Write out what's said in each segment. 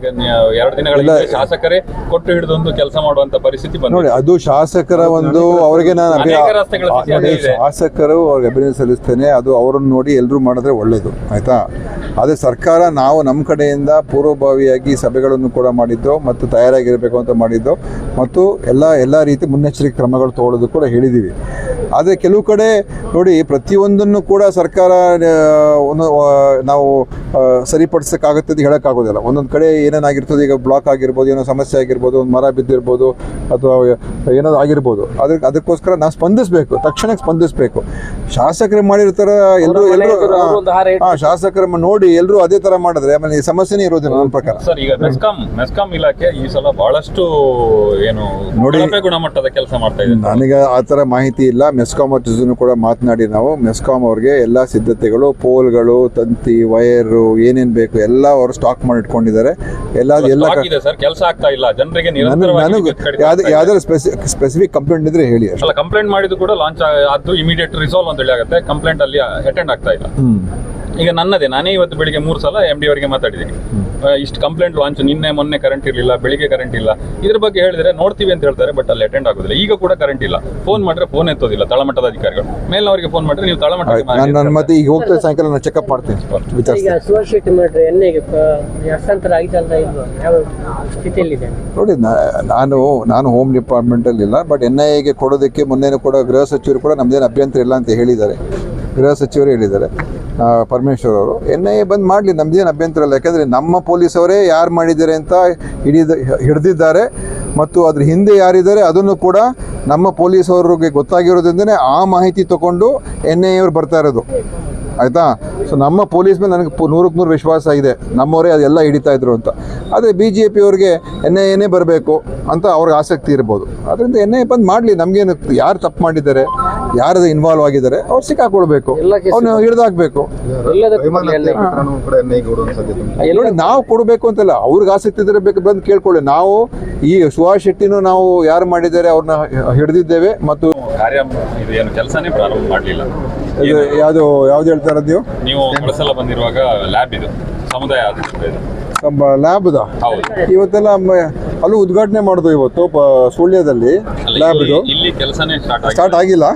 ಈಗ 2 ದಿನಗಳ ಶಾಸಕರೇ ಕೊಟ್ಟು ಹಿಡಿದೊಂದು ಕೆಲಸ ಮಾಡುವಂತ ಪರಿಸ್ಥಿತಿ ಬಂದಿದೆ ನೋಡಿ. ಅದು ಶಾಸಕರ ಒಂದು ಅವರಿಗೆ ನಾನು ಶಾಸಕರು ಅವ್ರಿಗೆ ಅಭಿನಂದನೆ ಸಲ್ಲಿಸ್ತೇನೆ. ಅದು ಅವರನ್ನು ನೋಡಿ ಎಲ್ಲರೂ ಮಾಡಿದ್ರೆ ಒಳ್ಳೇದು, ಆಯ್ತಾ. ಅದೇ ಸರ್ಕಾರ ನಾವು ನಮ್ಮ ಕಡೆಯಿಂದ ಪೂರ್ವಭಾವಿಯಾಗಿ ಸಭೆಗಳನ್ನು ಕೂಡ ಮಾಡಿದ್ದು ಮತ್ತು ತಯಾರಾಗಿರಬೇಕು ಅಂತ ಮಾಡಿದ್ದು ಮತ್ತು ಎಲ್ಲ ರೀತಿ ಮುನ್ನೆಚ್ಚರಿಕೆ ಕ್ರಮಗಳು ತಗೊಳ್ಳೋದು ಕೂಡ ಹೇಳಿದ್ದೀವಿ. ಆದರೆ ಕೆಲವು ಕಡೆ ನೋಡಿ, ಪ್ರತಿಯೊಂದನ್ನು ಕೂಡ ಸರ್ಕಾರ ನಾವು ಸರಿಪಡಿಸೋಕ್ಕಾಗುತ್ತೆ ಅಂತ ಹೇಳೋಕ್ಕಾಗೋದಿಲ್ಲ. ಒಂದೊಂದು ಕಡೆ ಏನೇನಾಗಿರ್ತದೆ, ಈಗ ಬ್ಲಾಕ್ ಆಗಿರ್ಬೋದು, ಏನೋ ಸಮಸ್ಯೆ ಆಗಿರ್ಬೋದು, ಒಂದು ಮರ ಬಿದ್ದಿರ್ಬೋದು ಅಥವಾ ಏನಾದ್ರು ಆಗಿರ್ಬೋದು. ಅದಕ್ಕೋಸ್ಕರ ನಾವು ಸ್ಪಂದಿಸಬೇಕು, ತಕ್ಷಣಕ್ಕೆ ಸ್ಪಂದಿಸಬೇಕು. ಶಾಸಕರು ಮಾಡಿರ್ತಾರ, ಎಲ್ಲರೂ ಶಾಸಕರ ನೋಡಿ ಎಲ್ಲರೂ ಅದೇ ತರ ಮಾಡಿದ್ರೆ ಆಮೇಲೆ ಈ ಸಮಸ್ಯೆನೇ ಇರೋದಿಲ್ಲ ನನ್ನ ಪ್ರಕಾರ. ಸರ್, ಈಗ ಮೆಸ್ಕಾಂ ಇಲಾಖೆ ಈ ಸಲ ಬಹಳಷ್ಟು ಏನು ನೋಡಿ ಗುಣಮಟ್ಟದ ಕೆಲಸ ಮಾಡ್ತಾ ಇದೆ. ನನಗೆ ಆ ಥರ ಮಾಹಿತಿ ಇಲ್ಲ. ಮೆಸ್ಕಾಂ ಜೊತೆ ಕೂಡ ಮಾತನಾಡಿ ನಾವು ಮೆಸ್ಕಾಂ ಅವ್ರಿಗೆ ಎಲ್ಲ ಸಿದ್ಧತೆಗಳು, ಪೋಲ್ಗಳು, ತಂತಿ, ವೈರು ಏನೇನು ಬೇಕು ಎಲ್ಲ ಅವರು ಸ್ಟಾಕ್ ಮಾಡಿ ಇಟ್ಕೊಂಡಿದ್ದಾರೆ. ಎಲ್ಲ ಕೆಲಸ ಆಗ್ತಾ ಇಲ್ಲ ಜನರಿಗೆ. ನನಗೆ ಯಾವ್ದಾದ್ರು ಸ್ಪೆಸಿಫಿಕ್ ಕಂಪ್ಲೇಂಟ್ ಇದ್ರೆ ಹೇಳಿ. ಅಲ್ಲ, ಕಂಪ್ಲೇಂಟ್ ಮಾಡಿದ್ದು ಕೂಡ ಲಾಂಚ್ ಆದ್ದು ಇಮಿಡಿಯೇಟ್ ರಿಸಾಲ್ವ್ ಅಂತ ಹೇಳಿ ಆಗುತ್ತೆ. ಕಂಪ್ಲೇಂಟ್ ಅಲ್ಲಿ ಅಟೆಂಡ್ ಆಗ್ತಾ ಇಲ್ಲ. ಈಗ ನಾನೇ ಇವತ್ತು ಬೆಳಿಗ್ಗೆ 3 ಸಲ MD ಅವರಿಗೆ ಮಾತಾಡಿದ್ದೀನಿ. ಇಷ್ಟು ಕಂಪ್ಲೇಂಟ್ ಲಾಂಚ್, ಮೊನ್ನೆ ಕರೆಂಟ್ ಇರಲಿಲ್ಲ, ಬೆಳಿಗ್ಗೆ ಕರೆಂಟ್ ಇಲ್ಲ, ಇದ್ರ ಬಗ್ಗೆ ಹೇಳಿದ್ರೆ ನೋಡ್ತೀವಿ ಅಂತ ಹೇಳ್ತಾರೆ, ಬಟ್ ಅಲ್ಲಿ ಅಟೆಂಡ್ ಆಗೋದಿಲ್ಲ. ಈಗ ಕೂಡ ಕರೆಂಟ್ ಇಲ್ಲ, ಫೋನ್ ಮಾಡಿದ್ರೆ ಫೋನ್ ಎತ್ತೋದಿಲ್ಲ ತಳಮಟ್ಟದ ಅಧಿಕಾರಿಗಳು. ಮೇಲ್ನವರಿಗೆ ಫೋನ್ ಮಾಡಿದ್ರೆ ನೀವು ತಳಮಟ್ಟ ಮತ್ತೆ ಈಗ ಹೋಗ್ತಾ ಸಾಯಂಕಾಲ ನಾನು ಚೆಕ್ಅಪ್ ಮಾಡ್ತೀನಿ. ನೋಡಿ, ನಾನು ಹೋಮ್ ಡಿಪಾರ್ಟ್ಮೆಂಟ್ ಅಲ್ಲಿ ಇಲ್ಲ, ಬಟ್ NIAಗೆ ಕೊಡೋದಕ್ಕೆ ಮೊನ್ನೆ ಕೂಡ ಗೃಹ ಸಚಿವರು ಕೂಡ ನಮ್ದೇನು ಅಭ್ಯಂತರ ಇಲ್ಲ ಅಂತ ಹೇಳಿದ್ದಾರೆ. ಗೃಹ ಸಚಿವರು ಹೇಳಿದ್ದಾರೆ, ಪರಮೇಶ್ವರ್ ಅವರು. NIA ಬಂದ್ ಮಾಡಲಿ, ನಮ್ದೇನು ಅಭ್ಯಂತರ ಇಲ್ಲ. ಯಾಕಂದರೆ ನಮ್ಮ ಪೊಲೀಸವರೇ ಯಾರು ಮಾಡಿದ್ದಾರೆ ಅಂತ ಹಿಡಿದಿದ್ದಾರೆ ಮತ್ತು ಅದ್ರ ಹಿಂದೆ ಯಾರಿದ್ದಾರೆ ಅದನ್ನು ಕೂಡ ನಮ್ಮ ಪೊಲೀಸವ್ರಿಗೆ ಗೊತ್ತಾಗಿರೋದ್ರಿಂದನೇ ಆ ಮಾಹಿತಿ ತಗೊಂಡು NIA ಅವರು ಬರ್ತಾ ಇರೋದು, ಆಯಿತಾ. ಸೊ ನಮ್ಮ ಪೊಲೀಸ್ ಮೇಲೆ ನನಗೆ 100ಕ್ಕೆ 100 ವಿಶ್ವಾಸ ಇದೆ, ನಮ್ಮವರೇ ಅದೆಲ್ಲ ಹಿಡಿತಾ ಇದ್ರು ಅಂತ. ಆದರೆ BJP ಅವ್ರಿಗೆ NIAನೇ ಬರಬೇಕು ಅಂತ ಅವ್ರಿಗೆ ಆಸಕ್ತಿ ಇರ್ಬೋದು. ಅದರಿಂದ NIA ಬಂದು ಮಾಡಲಿ, ನಮಗೇನು, ಯಾರು ತಪ್ಪು ಮಾಡಿದ್ದಾರೆ, ಯಾರು ಇನ್ವಾಲ್ವ್ ಆಗಿದ್ದಾರೆ ಅವ್ರು ಸಿಕ್ಕಾಕೊಳ್ಬೇಕು, ಅವ್ನು ಹಿಡಿದಾಕ್ಬೇಕು. ನೋಡಿ, ನಾವು ಕೊಡಬೇಕು ಅಂತಲ್ಲ, ಅವ್ರಿಗೆ ಆಸಕ್ತಿ ಇದ್ರೆ ಬೇಕು ಬಂದು ಕೇಳ್ಕೊಳ್ಳಿ. ನಾವು ಈ ಸುಹಾಸ್ ಶೆಟ್ಟಿನೂ ನಾವು ಯಾರು ಮಾಡಿದ್ದಾರೆ ಅವ್ರನ್ನ ಹಿಡಿದಿದ್ದೇವೆ ಮತ್ತು ಕೆಲಸನೇ ಪ್ರಾರಂಭ ಮಾಡಲಿಲ್ಲ. ಯಾವ್ದು ಹೇಳ್ತಾ ಇರೋದು ನೀವು ಸಲ ಬಂದಿರುವಾಗ ಲ್ಯಾಬ್ ಇದು ಸಮುದಾಯ ಲ್ಯಾಬ್ದ ಇವತ್ತೆಲ್ಲ ಅಲ್ಲೂ ಉದ್ಘಾಟನೆ ಮಾಡೋದು ಇವತ್ತು ಸುಳ್ಯದಲ್ಲಿ. ಲ್ಯಾಬ್ ಇಲ್ಲಿ ಕೆಲಸನೇ ಸ್ಟಾರ್ಟ್ ಆಗಿಲ್ಲ.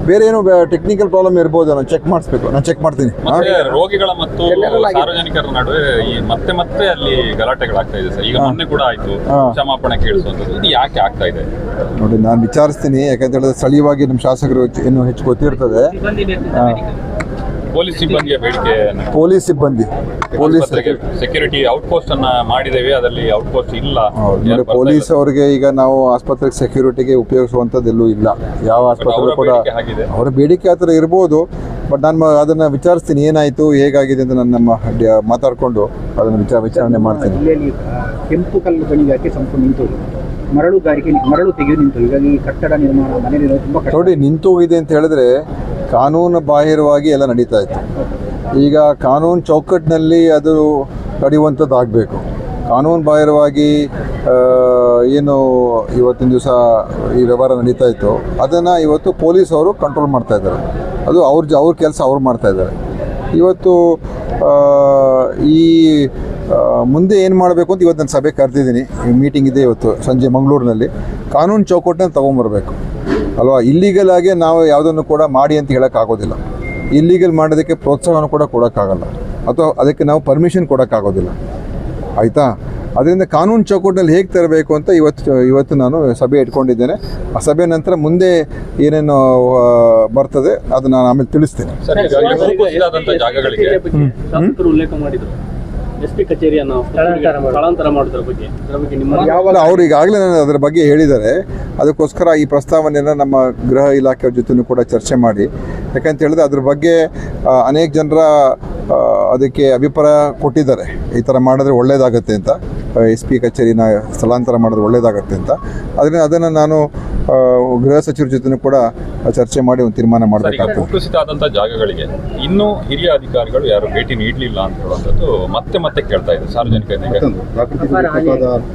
ಬೇರೆ ಏನೋ ಟೆಕ್ನಿಕಲ್ ಪ್ರಾಬ್ಲಮ್ ಇರ್ಬೋದು, ನಾನು ಚೆಕ್ ಮಾಡಿಸ್ಬೇಕು. ನಾನು ಚೆಕ್ ಮಾಡ್ತೀನಿ. ರೋಗಿಗಳ ಮತ್ತು ಸಾರ್ವಜನಿಕರ ನಡುವೆ ಮತ್ತೆ ಅಲ್ಲಿ ಗಲಾಟೆಗಳಾಗ್ತಾ ಇದೆ ಸರ್. ಈಗ ಮೊನ್ನೆ ಕೂಡ ಆಯ್ತು, ಕ್ಷಮಾಪಣೆ ಕೇಳಿಸುವಂಥದ್ದು. ಇದು ಯಾಕೆ ಆಗ್ತಾ ಇದೆ ನೋಡಿ, ನಾನು ವಿಚಾರಿಸ್ತೀನಿ. ಯಾಕಂತ ಹೇಳಿದ್ರೆ ಸ್ಥಳೀಯವಾಗಿ ನಮ್ಮ ಶಾಸಕರು ಇನ್ನೂ ಹೆಚ್ಚು ಗೊತ್ತಿರ್ತದೆ. ಪೊಲೀಸ್ ಸಿಬ್ಬಂದಿಯ ಬೇಡಿಕೆ, ಪೊಲೀಸ್ ಸೆಕ್ಯೂರಿಟಿ ಔಟ್ಪೋಸ್ಟ್ ಅನ್ನ ಮಾಡಿದ್ದೇವೆ, ಅದರಲ್ಲಿ ಔಟ್ಪೋಸ್ಟ್ ಇಲ್ಲ. ಪೊಲೀಸ್ ಅವರಿಗೆ ಈಗ ನಾವು ಆಸ್ಪತ್ರೆಗೆ ಸೆಕ್ಯೂರಿಟಿಗೆ ಉಪಯೋಗಿಸುವಂಥದ್ದೆಲ್ಲೂ ಇಲ್ಲ. ಯಾವ ಆಸ್ಪತ್ರೆ ಕೂಡ ಅವರ ಬೇಡಿಕೆ ಆ ಥರ ಇರ್ಬೋದು. ಬಟ್ ನಾನು ಅದನ್ನು ವಿಚಾರಿಸ್ತೀನಿ, ಏನಾಯಿತು, ಹೇಗಾಗಿದೆ ಅಂತ ನಾನು ಮಾತಾಡಿಕೊಂಡು ಅದನ್ನು ವಿಚಾರಣೆ ಮಾಡ್ತೀನಿ. ಕೆಂಪು ಕಲ್ಲು ಗಣಿಗಾರಿಕೆ ಸಂಪೂರ್ಣ ನಿಂತೋದು, ಮರಳು ತೆಗೆದು ನಿಂತು. ಹೀಗಾಗಿ ಕಟ್ಟಡ ನಿರ್ಮಾಣ, ಮನೆ ನಿರ್ಮಾಣ ತುಂಬ ನೋಡಿ ನಿಂತು ಹೋಗಿದೆ ಅಂತ ಹೇಳಿದ್ರೆ ಕಾನೂನು ಬಾಹಿರವಾಗಿ ಎಲ್ಲ ನಡೀತಾ ಇತ್ತು. ಈಗ ಕಾನೂನು ಚೌಕಟ್ಟಿನಲ್ಲಿ ಅದು ನಡೆಯುವಂಥದ್ದು ಆಗಬೇಕು. ಕಾನೂನು ಬಾಹಿರವಾಗಿ ಏನು ಇವತ್ತಿನ ದಿವಸ ಈ ವ್ಯವಹಾರ ನಡೀತಾ ಇತ್ತು, ಅದನ್ನು ಇವತ್ತು ಪೊಲೀಸ್ ಅವರು ಕಂಟ್ರೋಲ್ ಮಾಡ್ತಾ ಇದ್ದಾರೆ. ಅದು ಅವ್ರ ಕೆಲಸ ಅವ್ರು ಮಾಡ್ತಾ ಇದ್ದಾರೆ. ಇವತ್ತು ಈ ಮುಂದೆ ಏನು ಮಾಡಬೇಕು ಅಂತ ಇವತ್ತು ನಾನು ಸಭೆ ಕರೆದಿದ್ದೀನಿ. ಮೀಟಿಂಗ್ ಇದೆ ಇವತ್ತು ಸಂಜೆ ಮಂಗಳೂರಿನಲ್ಲಿ. ಕಾನೂನು ಚೌಕಟ್ಟನ್ನು ತೊಗೊಂಬರ್ಬೇಕು ಅಲ್ವಾ. ಇಲ್ಲೀಗಲ್ ಆಗಿ ನಾವು ಯಾವುದನ್ನು ಕೂಡ ಮಾಡಿ ಅಂತ ಹೇಳೋಕ್ಕಾಗೋದಿಲ್ಲ. ಇಲ್ಲೀಗಲ್ ಮಾಡೋದಕ್ಕೆ ಪ್ರೋತ್ಸಾಹವನ್ನು ಕೂಡ ಕೊಡೋಕ್ಕಾಗಲ್ಲ, ಅಥವಾ ಅದಕ್ಕೆ ನಾವು ಪರ್ಮಿಷನ್ ಕೊಡೋಕ್ಕಾಗೋದಿಲ್ಲ, ಆಯಿತಾ. ಅದರಿಂದ ಕಾನೂನು ಚೌಕಟ್ಟಿನಲ್ಲಿ ಹೇಗೆ ತರಬೇಕು ಅಂತ ಇವತ್ತು ನಾನು ಸಭೆ ಇಟ್ಕೊಂಡಿದ್ದೇನೆ. ಆ ಸಭೆ ನಂತರ ಮುಂದೆ ಏನೇನು ಬರ್ತದೆ ಅದನ್ನು ನಾನು ಆಮೇಲೆ ತಿಳಿಸ್ತೇನೆ. ಉಲ್ಲೇಖ ಮಾಡಿದ್ರು SP ಕಚೇರಿಯನ್ನು ಸ್ಥಳಾಂತರ ಮಾಡೋದ್ರ ಬಗ್ಗೆ ಅವರು ಈಗಾಗಲೇ ನಾನು ಅದರ ಬಗ್ಗೆ ಹೇಳಿದ್ದಾರೆ. ಅದಕ್ಕೋಸ್ಕರ ಈ ಪ್ರಸ್ತಾವನೆಯನ್ನು ನಮ್ಮ ಗೃಹ ಇಲಾಖೆಯ ಜೊತೆನೂ ಕೂಡ ಚರ್ಚೆ ಮಾಡಿ, ಯಾಕಂತ ಹೇಳಿದ್ರೆ ಅದ್ರ ಬಗ್ಗೆ ಅನೇಕ ಜನರ ಅದಕ್ಕೆ ಅಭಿಪ್ರಾಯ ಕೊಟ್ಟಿದ್ದಾರೆ. ಈ ಥರ ಮಾಡಿದ್ರೆ ಒಳ್ಳೆಯದಾಗತ್ತೆ ಅಂತ, SP ಕಚೇರಿನ ಸ್ಥಳಾಂತರ ಮಾಡಿದ್ರೆ ಒಳ್ಳೆಯದಾಗತ್ತೆ ಅಂತ. ಅದನ್ನು ನಾನು ಗೃಹ ಸಚಿವರ ಜೊತೆ ಕೂಡ ಚರ್ಚೆ ಮಾಡಿ ಒಂದು ತೀರ್ಮಾನ ಮಾಡಬೇಕಾಗ್ತದೆ. ಕುಸಿತ ಆದಂಥ ಜಾಗಗಳಿಗೆ ಇನ್ನೂ ಹಿರಿಯ ಅಧಿಕಾರಿಗಳು ಯಾರು ಭೇಟಿ ನೀಡಲಿಲ್ಲ ಅಂತ ಹೇಳುವಂಥದ್ದು ಮತ್ತೆ ಕೇಳ್ತಾ ಇದೆ ಸಾರ್ವಜನಿಕರಿಗೆ.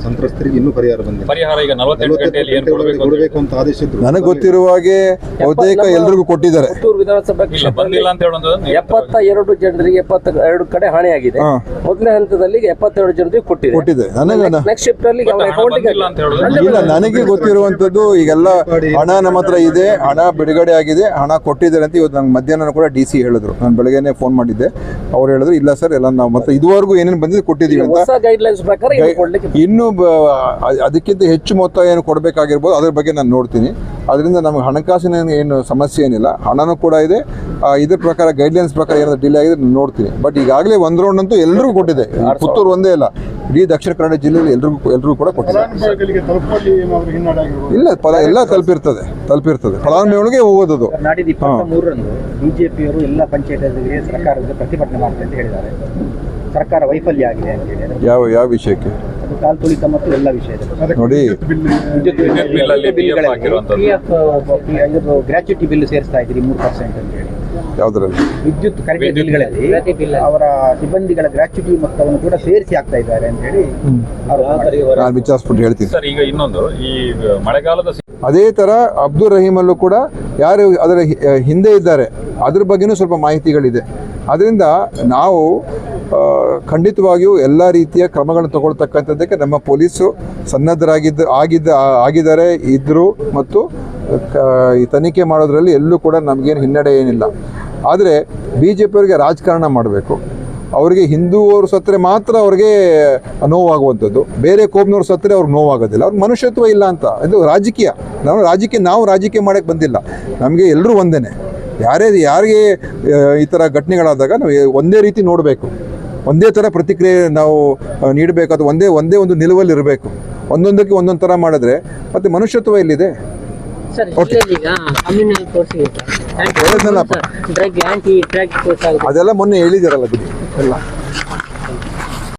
ಸಂತ್ರಸ್ತರಿಗೆ ಇನ್ನೂ ಪರಿಹಾರ ಈಗ 48 ಗಂಟೆಯಲ್ಲಿ ಏನು ಕೊಡಬೇಕು ಅಂತ ಆದೇಶಿದ್ರು. ನನಗೆ ಗೊತ್ತಿರುವ ಹಾಗೆ ಬಹುತೇಕ ಎಲ್ರಿಗೂ ಕೊಟ್ಟಿದ್ದಾರೆ. ವಿಧಾನಸಭಾ ಬಂದಿಲ್ಲ ಅಂತ ಹೇಳೋದು 72 ಜನರಿಗೆ 72 ಕಡೆ ಹಾನಿಯಾಗಿದೆ. ಮೊದಲನೇ ಹಂತದಲ್ಲಿ 72 ಜನರಿಗೆ ಕೊಟ್ಟಿದೆ. ಗೊತ್ತಿದೆ ನನಗೆ ನೆಕ್ಸ್ಟ್ ಶಿಫ್ಟ್ ಅಲ್ಲಿ ಅವ್ರ ಹಣ ಅಕೌಂಟಿಗೆ ಬಂದಿಲ್ಲ ಅಂತ ಹೇಳಿದ್ರೆ ಇಲ್ಲ ನನಗೆ ಗೊತ್ತಿರುವಂಥದ್ದು ಈಗೆಲ್ಲ ಹಣ ನಮ್ಮ ಹತ್ರ ಇದೆ, ಹಣ ಬಿಡುಗಡೆ ಆಗಿದೆ, ಹಣ ಕೊಟ್ಟಿದ್ದಾರೆ ಅಂತ ಇವತ್ತು ನಂಗೆ ಮಧ್ಯಾಹ್ನ ಕೂಡ DC ಹೇಳಿದ್ರು. ನಾನು ಬೆಳಗ್ಗೆನೆ ಫೋನ್ ಮಾಡಿದ್ದೆ, ಅವ್ರು ಹೇಳಿದ್ರು ಇಲ್ಲ ಸರ್ ಎಲ್ಲ ನಾವು ಮತ್ತೆ ಇದುವರೆಗೂ ಏನೇನು ಬಂದಿದೆ ಕೊಟ್ಟಿದ್ದೀವಿ ಅಂತ. ಹೊಸ ಗೈಡ್ಲೈನ್ಸ್ ಪ್ರಕಾರ ಇದು ಕೊಡ್ಲಿಕ್ಕೆ ಇನ್ನು ಅದಕ್ಕಿಂತ ಹೆಚ್ಚು ಮೊತ್ತ ಏನು ಕೊಡಬೇಕಾಗಿರ್ಬೋದು ಅದ್ರ ಬಗ್ಗೆ ನಾನು ನೋಡ್ತೀನಿ. ಅದರಿಂದ ನಮಗೆ ಹಣಕಾಸಿನ ಏನು ಸಮಸ್ಯೆ ಏನಿಲ್ಲ, ಹಣನೂ ಕೂಡ ಇದೆ. ಇದ್ರ ಪ್ರಕಾರ ಗೈಡ್ಲೈನ್ಸ್ ಪ್ರಕಾರ ಏನಾದ್ರು ಡಿಲೇ ಆಗಿದೆ ನಾನು ನೋಡ್ತೀನಿ. ಬಟ್ ಈಗಾಗಲೇ ಒಂದು ರೌಂಡ್ ಅಂತೂ ಎಲ್ಲರಿಗೂ ಕೊಟ್ಟಿದೆ, ಪುತ್ತೂರು ಒಂದೇ ಇಲ್ಲ, ಇಡೀ ದಕ್ಷಿಣ ಕನ್ನಡ ಜಿಲ್ಲೆಯಲ್ಲಿ ಎಲ್ರಿಗೂ ಕೂಡ ಕೊಟ್ಟಿದೆ. ಇಲ್ಲ ಎಲ್ಲ ತಲುಪಿರ್ತದೆ ಫಲಾನುಭವಿಗಳಿಗೆ ಹೋಗೋದು. ನಾಡಿದ್ದು 23ರಂದು ಬಿಜೆಪಿಯವರು ಎಲ್ಲ ಪಂಚಾಯತ್ಗಳಿಗೆ ಸರ್ಕಾರದ ಪ್ರತಿಭಟನೆ ಮಾಡ್ತಾರೆ ಅಂತ ಹೇಳಿದ್ದಾರೆ. ಸರ್ಕಾರ ವೈಫಲ್ಯ ಆಗಿದೆ ಅಂತ ಹೇಳಿ ಯಾವ ವಿಷಯಕ್ಕೆ ಅದು ಕಾಲ್ ತುಳಿತ ಮತ್ತು ಎಲ್ಲ ವಿಷಯದಲ್ಲಿ ನೋಡಿ, ವಿದ್ಯುತ್ ಬಿಲ್ ಅಲ್ಲಿ PF ಹಾಕಿರುವಂತದ್ದು. ಗ್ರಾಚ್ಯುಟಿ ಬಿಲ್ ಸೇರಿಸ್ತಾ ಇದ್ದೀರಿ 3% ಅಂತ ಹೇಳಿ. ಯಾವುದರಲ್ಲಿ ವಿದ್ಯುತ್ ಕರೆಂಟ್ ಬಿಲ್ಗಳಲ್ಲಿ ಅವರ ಸಿಬ್ಬಂದಿಗಳ ಗ್ರಾಚ್ಯುಟಿ ಮೊತ್ತವನ್ನು ಕೂಡ ಸೇರಿಸಿ ಆಗ್ತಾ ಇದ್ದಾರೆ ಅಂತ ಹೇಳಿ ನಾನು ವಿಚಾರಿಸ್ಬಿಟ್ಟು ಹೇಳ್ತೀನಿ. ಸರ್ ಈಗ ಇನ್ನೊಂದು ಈ ಮಳೆಗಾಲದ ಅದೇ ಥರ ಅಬ್ದುಲ್ ರಹೀಮಲ್ಲೂ ಕೂಡ ಯಾರು ಅದರ ಹಿಂದೆ ಇದ್ದಾರೆ ಅದ್ರ ಬಗ್ಗೆನೂ ಸ್ವಲ್ಪ ಮಾಹಿತಿಗಳಿದೆ. ಅದರಿಂದ ನಾವು ಖಂಡಿತವಾಗಿಯೂ ಎಲ್ಲ ರೀತಿಯ ಕ್ರಮಗಳನ್ನು ತಗೊಳ್ತಕ್ಕಂಥದ್ದಕ್ಕೆ ನಮ್ಮ ಪೊಲೀಸು ಆಗಿದ್ದಾರೆ ಇದ್ದರು ಮತ್ತು ಈ ತನಿಖೆ ಮಾಡೋದ್ರಲ್ಲಿ ಎಲ್ಲೂ ಕೂಡ ನಮಗೇನು ಹಿನ್ನಡೆ ಏನಿಲ್ಲ. ಆದರೆ BJP ರಾಜಕಾರಣ ಮಾಡಬೇಕು, ಅವರಿಗೆ ಹಿಂದೂವರು ಸತ್ತರೆ ಮಾತ್ರ ಅವ್ರಿಗೆ ನೋವಾಗುವಂಥದ್ದು, ಬೇರೆ ಕೋಮ್ನವ್ರು ಸತ್ತರೆ ಅವ್ರಿಗೆ ನೋವಾಗೋದಿಲ್ಲ. ಅವ್ರಿಗೆ ಮನುಷ್ಯತ್ವ ಇಲ್ಲ ಅಂತ. ಇದು ರಾಜಕೀಯ. ನಾವು ರಾಜಕೀಯ ಮಾಡೋಕ್ಕೆ ಬಂದಿಲ್ಲ. ನಮಗೆ ಎಲ್ಲರೂ ಒಂದೇ. ಯಾರಿಗೆ ಈ ಥರ ಘಟನೆಗಳಾದಾಗ ನಾವು ಒಂದೇ ರೀತಿ ನೋಡಬೇಕು, ಒಂದೇ ಥರ ಪ್ರತಿಕ್ರಿಯೆ ನಾವು ನೀಡಬೇಕು, ಅಥವಾ ಒಂದೇ ಒಂದು ನಿಲುವಲ್ಲಿ ಇರಬೇಕು. ಒಂದೊಂದಕ್ಕೆ ಒಂದೊಂದು ಥರ ಮಾಡಿದ್ರೆ ಮತ್ತೆ ಮನುಷ್ಯತ್ವ ಎಲ್ಲಿದೆ? ಅದೆಲ್ಲ ಮೊನ್ನೆ ಹೇಳಿದಾರಲ್ಲ ಬಿಡಿ ಎಲ್ಲ.